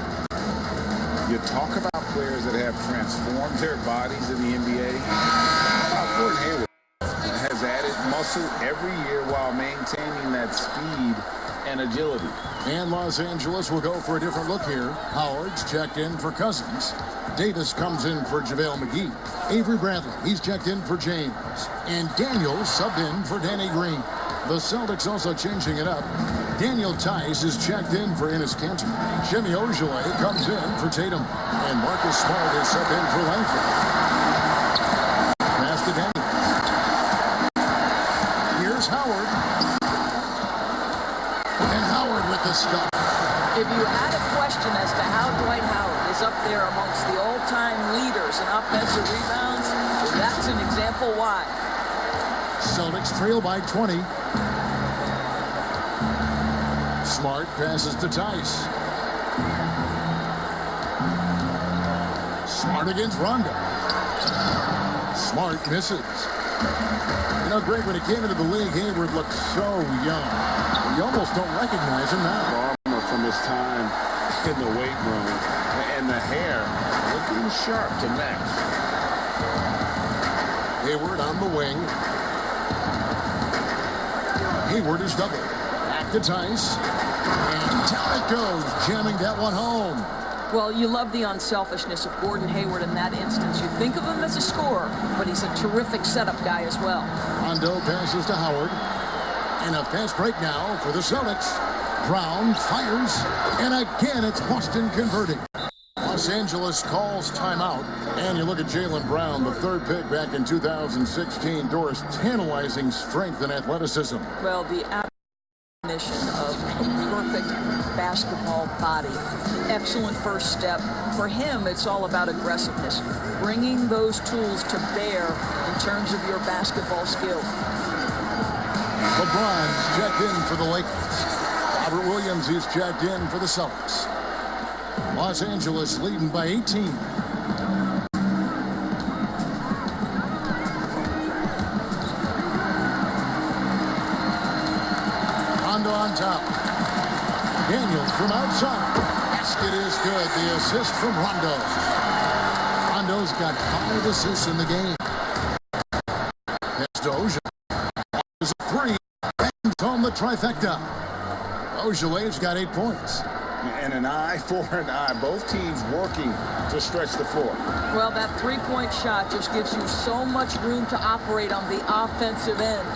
S6: You talk about players that have transformed their bodies in the NBA. How about Gordon Hayward? Has added muscle every year while maintaining that speed and agility.
S1: And Los Angeles will go for a different look here. Howard's checked in for Cousins. Davis comes in for JaVale McGee. Avery Bradley, he's checked in for James. And Daniels subbed in for Danny Green. The Celtics also changing it up. Daniel Tice is checked in for Enes Kanter. Jimmy Ojeleye comes in for Tatum. And Marcus Smart is subbed in for Langford. Pass to Daniels. Here's Howard. With the stop.
S3: If you had a question as to how Dwight Howard is up there amongst the all-time leaders in offensive rebounds, that's an example why.
S1: Celtics trail by 20. Smart passes to Tice. Smart against Rondo. Smart misses. You know, Greg, when he came into the league, Hayward looked so young. You almost don't recognize him now.
S6: From his time in the weight room, and the hair looking sharp to match.
S1: Hayward on the wing. Hayward is doubled. Back to Tice. And down it goes, jamming that one home.
S3: Well, you love the unselfishness of Gordon Hayward in that instance. You think of him as a scorer, but he's a terrific setup guy as well.
S1: Rondo passes to Howard. And a fast break now for the Celtics. Brown fires, and again it's Boston converting. Los Angeles calls timeout, and you look at Jaylen Brown, the 3rd pick back in 2016. Doris, tantalizing strength and athleticism.
S3: Well, the definition of a perfect basketball body. Excellent first step. For him, it's all about aggressiveness, bringing those tools to bear in terms of your basketball skill.
S1: LeBron's checked in for the Lakers. Robert Williams is checked in for the Celtics. Los Angeles leading by 18. Rondo on top. Daniels from outside. Basket is good. The assist from Rondo. Rondo's got 5 assists in the game. Pass to Ojeleye. There's a 3. Bangs on the trifecta. Ojele's got 8 points.
S6: And an eye for an eye. Both teams working to stretch the floor.
S3: Well, that 3-point shot just gives you so much room to operate on the offensive end.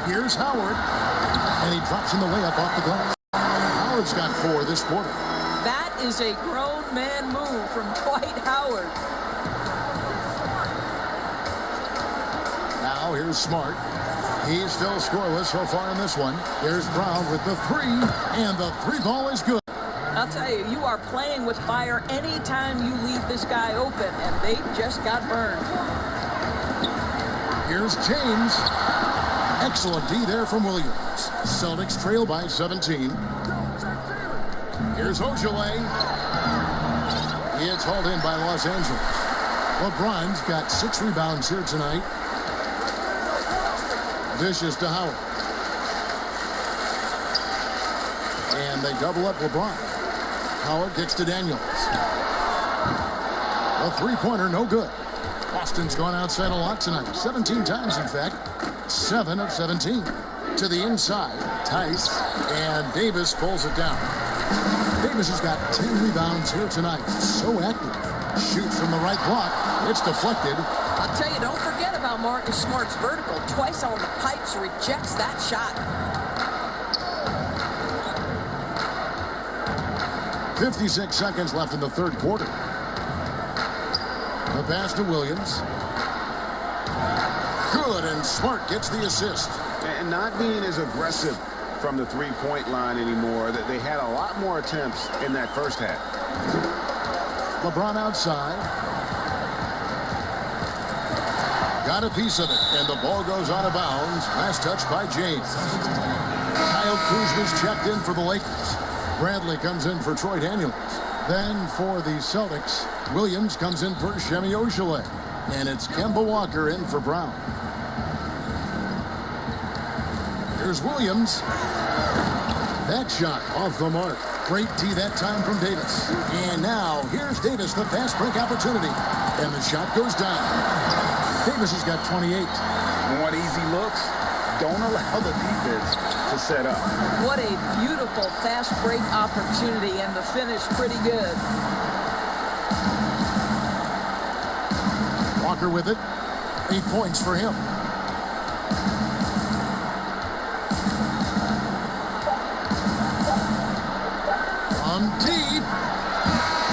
S1: Here's Howard. And he drops in the layup off the glass. Howard's got 4 this quarter.
S3: That is a grown man move from Dwight Howard.
S1: foul. Here's Smart. He's still scoreless so far in this one. Here's Brown with the three, and the three ball is good.
S3: I'll tell you, you are playing with fire anytime you leave this guy open, and they just got burned.
S1: Here's James. Excellent D there from Williams. Celtics trail by 17. Here's Ojale. It's hauled in by Los Angeles. LeBron's got 6 rebounds here tonight. Dishes to Howard. And they double up LeBron. Howard kicks to Daniels. A three-pointer, no good. Boston's gone outside a lot tonight. 17 times, in fact. 7 of 17. To the inside. Tice. And Davis pulls it down. Davis has got 10 rebounds here tonight. So active. Shoots from the right block. It's deflected.
S5: I'll tell you, don't forget about Marcus Smart's vertical. Twice on the pipes, rejects that shot.
S1: 56 seconds left in the third quarter. The pass to Williams. Good, and Smart gets the assist.
S4: And not being as aggressive from the three-point line anymore. They had a lot more attempts in that first half.
S1: LeBron outside. Got a piece of it, and the ball goes out of bounds. Last touch by James. Kyle Kuzma's checked in for the Lakers. Bradley comes in for Troy Daniels. Then for the Celtics, Williams comes in for Semi Ojeleye. And it's Kemba Walker in for Brown. Here's Williams. That shot off the mark. Great D that time from Davis. And now here's Davis, the fast break opportunity. And the shot goes down. Davis has got 28.
S6: Want easy looks? Don't allow the defense to set up.
S3: What a beautiful fast break opportunity, and the finish pretty good.
S1: Walker with it. 8 points for him. From deep.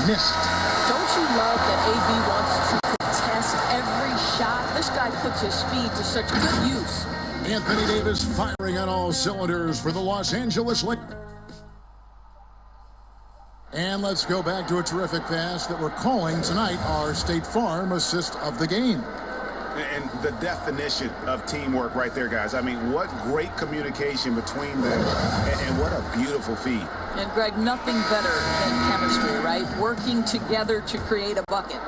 S1: Missed.
S3: Don't you love that AB wants to contest every shot? This guy puts his speed to such good use.
S1: Anthony Davis firing on all cylinders for the Los Angeles Lakers. And let's go back to a terrific pass that we're calling tonight our State Farm assist of the game.
S4: And the definition of teamwork right there, guys. I mean, what great communication between them, and what a beautiful feed.
S3: And, Greg, nothing better than chemistry, right? Working together to create a bucket.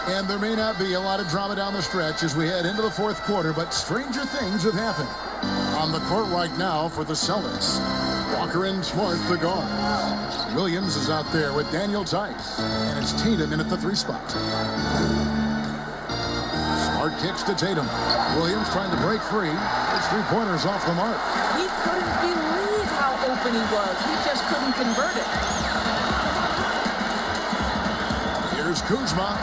S1: And there may not be a lot of drama down the stretch as we head into the fourth quarter, but stranger things have happened. On the court right now for the Celtics, Walker and Smart, the guards. Williams is out there with Daniel Tice, and it's Tatum in at the 3 spot. Smart kicks to Tatum. Williams trying to break free. His 3-pointers off the mark.
S3: He couldn't believe how open he was. He just couldn't convert it.
S1: Here's Kuzma.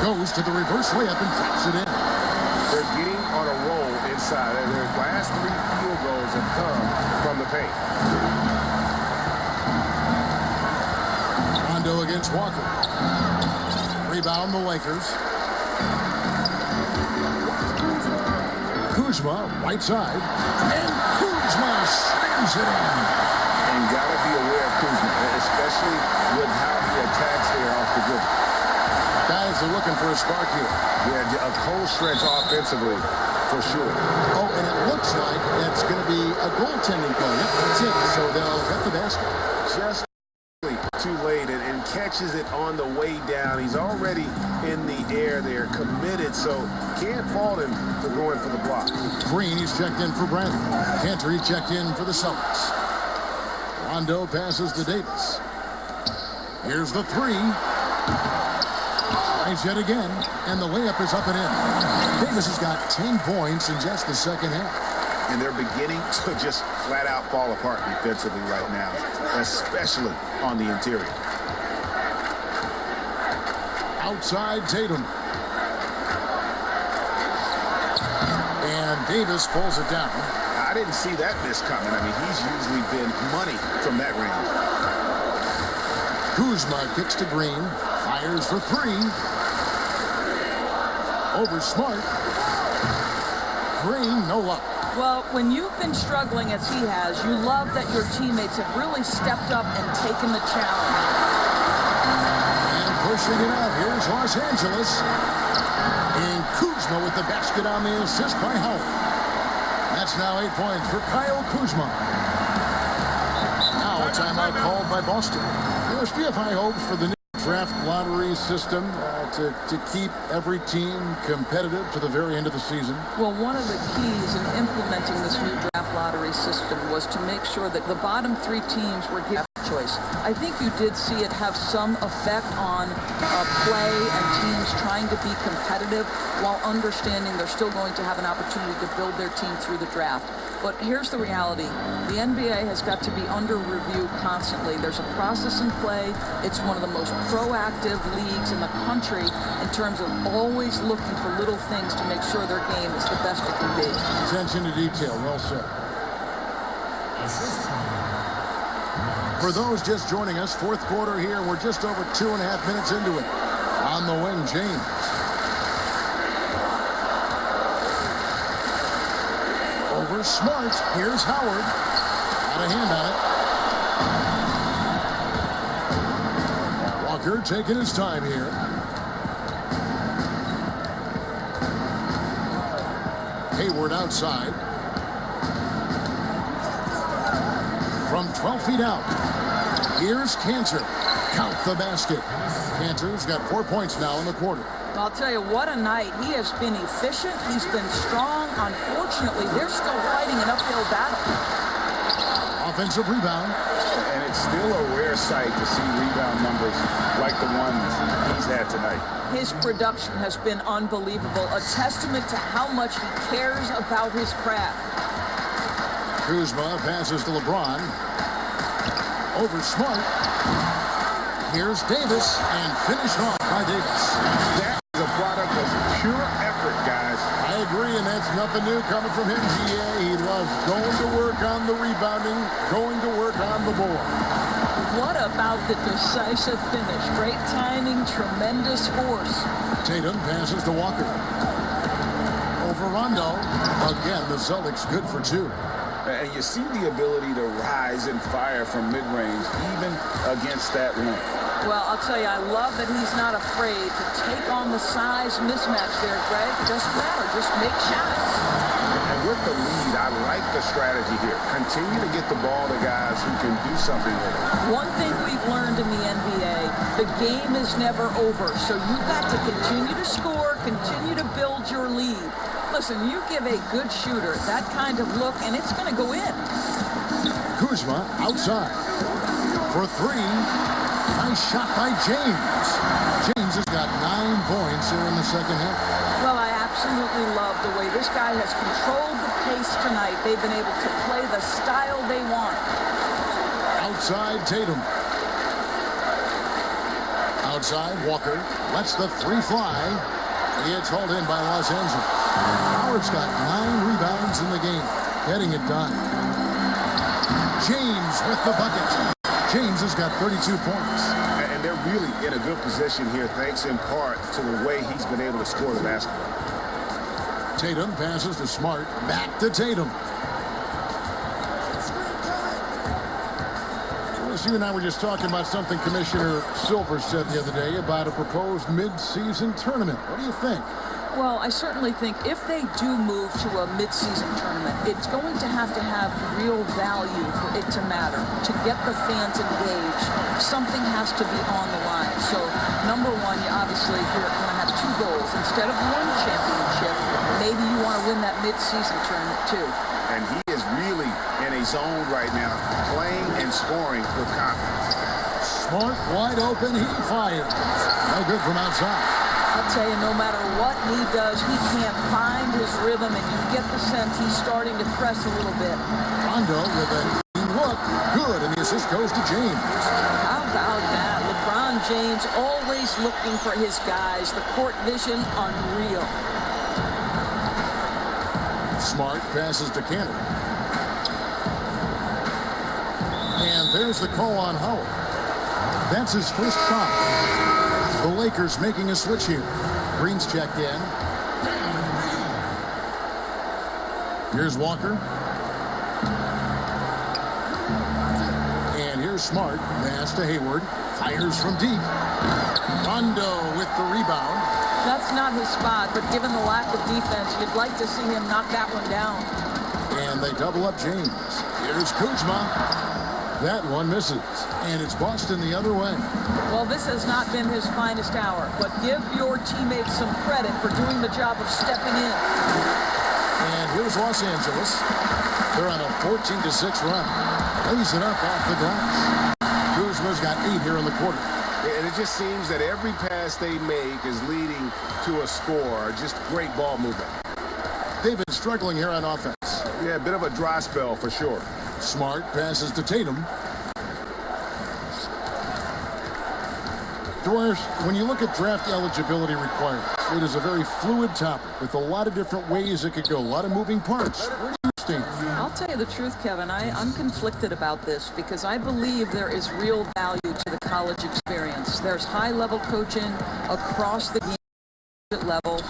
S1: Goes to the reverse layup and drops it in.
S4: They're getting on a roll inside. Their last 3 field goals have come from the paint.
S1: Rondo against Walker. Rebound the Lakers. Kuzma, right side. And Kuzma slams it in.
S4: And got to be aware of Kuzma, especially with how he attacks there off the dribble.
S1: Guys are looking for a spark here.
S4: Yeah, a cold stretch offensively, for sure.
S1: Oh, and it looks like it's going to be a goaltending call. Yep, that's it. So they'll get the basket.
S4: Just too late and catches it on the way down. He's already in the air there, committed, so can't fault him for going for the block.
S1: Green, he's checked in for Bradley. Cantor, he checked in for the Celtics. Rondo passes to Davis. Here's the 3. Yet again, and the layup is up and in. Davis has got 10 points in just the second half.
S4: And they're beginning to just flat out fall apart defensively right now, especially on the interior.
S1: Outside Tatum. And Davis pulls it down.
S4: I didn't see that miss coming. I mean, he's usually been money from that range.
S1: Kuzma kicks to Green. Fires for 3. Over Smart. Green, no luck.
S3: Well, when you've been struggling as he has, you love that your teammates have really stepped up and taken the challenge.
S1: And pushing it out, here's Los Angeles. And Kuzma with the basket on the assist by Howard. That's now 8 points for Kyle Kuzma. Now a timeout called by Boston. Yes, we have high hopes for the new draft lottery system to keep every team competitive to the very end of the season.
S3: Well, one of the keys in implementing this new draft lottery system was to make sure that the bottom 3 teams were given choice. I think you did see it have some effect on play and teams trying to be competitive while understanding they're still going to have an opportunity to build their team through the draft. But here's the reality. The NBA has got to be under review constantly. There's a process in play. It's one of the most proactive leagues in the country in terms of always looking for little things to make sure their game is the best it can be.
S1: Attention to detail. Well said. For those just joining us, fourth quarter here. We're just over 2.5 minutes into it. On the wing, James. Over Smart. Here's Howard. Got a hand on it. Walker taking his time here. Hayward outside. From 12 feet out. Here's Cantor. Count the basket. Cantor's got 4 points now in the quarter.
S3: I'll tell you, what a night. He has been efficient. He's been strong. Unfortunately, they're still fighting an uphill battle.
S1: Offensive rebound.
S6: And it's still a rare sight to see rebound numbers like the ones he's had tonight.
S3: His production has been unbelievable. A testament to how much he cares about his craft.
S1: Kuzma passes to LeBron. Over Smart. Here's Davis, and finished off by Davis.
S4: That is a product of pure effort, guys.
S1: I agree, and that's nothing new coming from him, GA. He loves going to work on the rebounding, going to work on the board.
S3: What about the decisive finish? Great timing, tremendous force.
S1: Tatum passes to Walker. Over Rondo. Again, the Celtics good for 2.
S6: And you see the ability to rise and fire from mid-range, even against that rim.
S3: Well, I'll tell you, I love that he's not afraid to take on the size mismatch there, Greg. It doesn't matter. Just make shots.
S4: And with the lead, I like the strategy here. Continue to get the ball to guys who can do something with it.
S3: One thing we've learned in the NBA, the game is never over. So you've got to continue to score, continue to build your lead. Listen, you give a good shooter that kind of look, and it's going to go in.
S1: Kuzma outside for 3. Nice shot by James. James has got 9 points here in the second half.
S3: Well, I absolutely love the way this guy has controlled the pace tonight. They've been able to play the style they want.
S1: Outside Tatum. Outside Walker. Lets the 3 fly. It's hauled in by Los Angeles. Howard's got 9 rebounds in the game. Getting it done. James with the bucket. James has got 32 points.
S4: And they're really in a good position here, thanks in part to the way he's been able to score the basketball.
S1: Tatum passes to Smart. Back to Tatum. You and I were just talking about something Commissioner Silver said the other day about a proposed mid-season tournament. What do you think?
S3: Well, I certainly think if they do move to a mid-season tournament, it's going to have real value for it to matter. To get the fans engaged, something has to be on the line. So, number one, you obviously you're going to have 2 goals. Instead of 1 championship, maybe you want to win that mid-season tournament too.
S4: And he is really in a zone right now, playing and scoring with confidence.
S1: Smart, wide open, he fires. No good from outside.
S3: I'll tell you, no matter what he does, he can't find his rhythm, and you get the sense he's starting to press a little bit.
S1: Rondo with a look. Good, and the assist goes to James.
S3: How about that? LeBron James always looking for his guys. The court vision, unreal.
S1: Smart passes to Cantor. And there's the call on Howard. That's his first shot. The Lakers making a switch here. Green's checked in. Here's Walker. And here's Smart. Pass to Hayward. Fires from deep. Rondo with the rebound.
S3: That's not his spot, but given the lack of defense, you'd like to see him knock that one down.
S1: And they double up James. Here's Kuzma. That one misses. And it's Boston the other way.
S3: Well, this has not been his finest hour, but give your teammates some credit for doing the job of stepping in.
S1: And here's Los Angeles. They're on a 14-6 run. Lays it up off the glass. Kuzma's got 8 here in the quarter.
S4: And it just seems that every pass they make is leading to a score. Just great ball movement.
S1: They've been struggling here on offense.
S4: Yeah, a bit of a dry spell for sure.
S1: Smart passes to Tatum. Doris, when you look at draft eligibility requirements, it is a very fluid topic with a lot of different ways it could go, a lot of moving parts. Where do you stand?
S3: I'll tell you the truth, Kevin. I'm conflicted about this because I believe there is real value to the college experience. There's high-level coaching across the game level.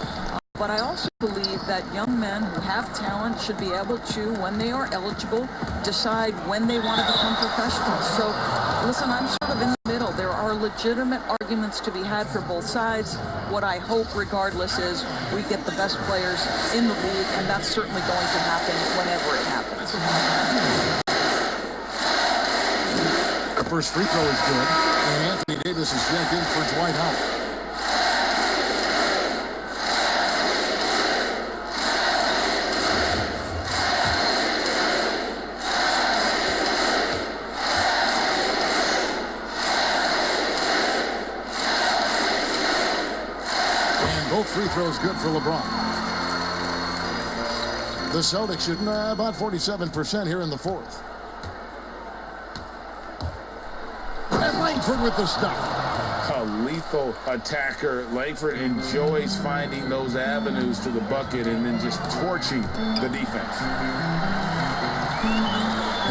S3: But I also believe that young men who have talent should be able to, when they are eligible, decide when they want to become professionals. So, listen, I'm sort of in the middle. There are legitimate arguments to be had for both sides. What I hope, regardless, is we get the best players in the league, and that's certainly going to happen whenever it happens.
S1: The first free throw is good, and Anthony Davis is jacked in for Dwight Howard. Both free throws good for LeBron. The Celtics shooting about 47% here in the fourth. And Langford with the stop.
S6: A lethal attacker. Langford enjoys finding those avenues to the bucket and then just torching the defense.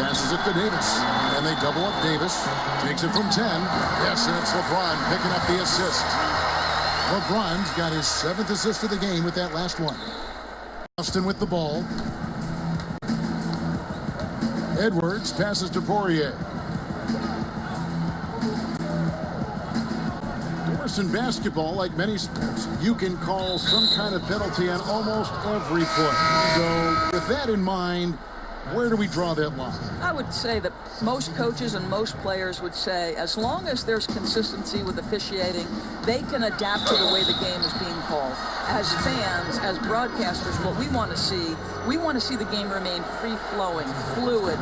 S1: Passes it to Davis. And they double up Davis. Takes it from 10. Yes, and it's LeBron picking up the assist. LeBron's got his 7th assist of the game with that last one. Boston with the ball. Edwards passes to Poirier. In basketball, like many sports, you can call some kind of penalty on almost every play. So with that in mind, where do we draw that line?
S3: I would say that most coaches and most players would say as long as there's consistency with officiating, they can adapt to the way the game is being called. As fans, as broadcasters, what we want to see the game remain free-flowing, fluid,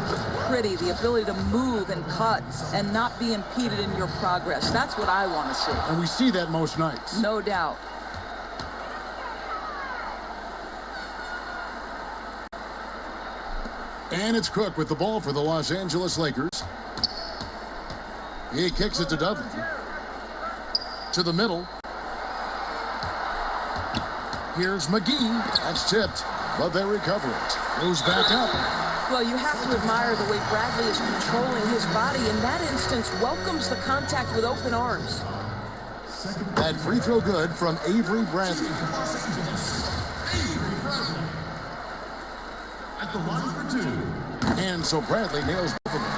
S3: pretty, the ability to move and cut and not be impeded in your progress. That's what I want to see.
S1: And we see that most nights.
S3: No doubt.
S1: And it's Cook with the ball for the Los Angeles Lakers. He kicks it to Dudley. To the middle. Here's McGee. That's tipped, but they recover it. Moves back up.
S5: Well, you have to admire the way Bradley is controlling his body. In that instance, welcomes the contact with open arms.
S1: That free throw good from Avery Bradley. At the line for 2. And so Bradley nails both of them.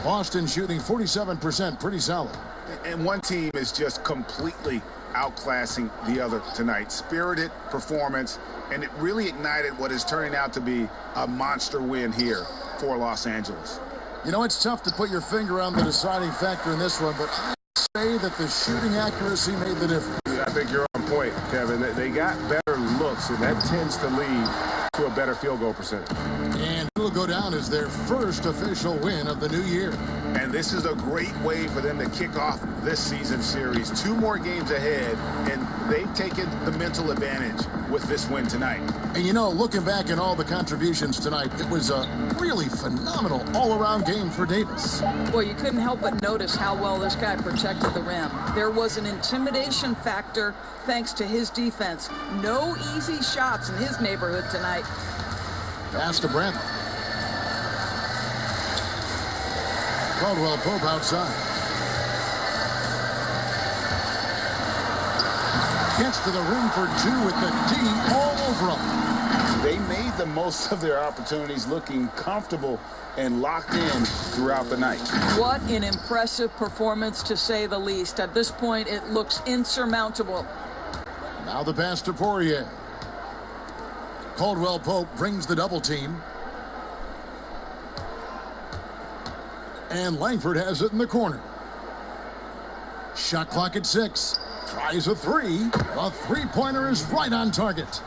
S1: Boston shooting 47%, pretty solid.
S4: And one team is just completely outclassing the other tonight. Spirited performance, and it really ignited what is turning out to be a monster win here for Los Angeles.
S1: You know, it's tough to put your finger on the deciding factor in this one, but I say that the shooting accuracy made the difference.
S4: I think you're on point, Kevin. They got better looks, and that tends to lead to a better field goal percentage.
S1: And it will go down as their first official win of the new year.
S4: And this is a great way for them to kick off this season series. 2 more games ahead, and they've taken the mental advantage with this win tonight.
S1: And you know, looking back at all the contributions tonight, it was a really phenomenal all-around game for Davis.
S3: Well, you couldn't help but notice how well this guy protected the rim. There was an intimidation factor thanks to his defense. No easy shots in his neighborhood tonight.
S1: Pass to Bradley. Caldwell Pope outside. Gets to the rim for two with the D all over him.
S6: They made the most of their opportunities, looking comfortable and locked in throughout the night.
S3: What an impressive performance, to say the least. At this point, it looks insurmountable.
S1: Now the pass to Poirier. Caldwell Pope brings the double team. And Langford has it in the corner. Shot clock at 6. Tries a three. A three-pointer is right on target.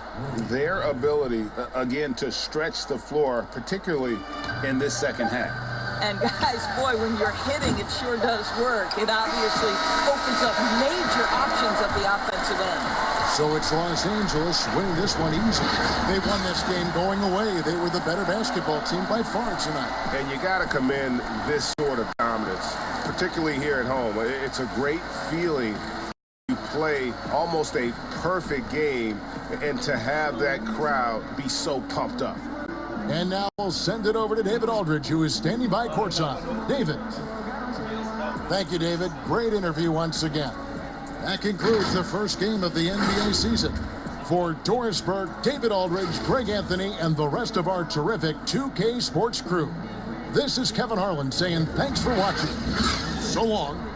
S6: Their ability, again, to stretch the floor, particularly in this second half.
S3: And guys, boy, when you're hitting, it sure does work. It obviously opens up major options at the offensive end.
S1: So it's Los Angeles winning this one easy. They won this game going away. They were the better basketball team by far tonight.
S4: And you got to commend this sort of dominance, particularly here at home. It's a great feeling to play almost a perfect game and to have that crowd be so pumped up.
S1: And now we'll send it over to David Aldridge, who is standing by courtside. David. Thank you, David. Great interview once again. That concludes the first game of the NBA season. For Doris Burke, David Aldridge, Greg Anthony, and the rest of our terrific 2K Sports crew, this is Kevin Harlan saying thanks for watching. So long.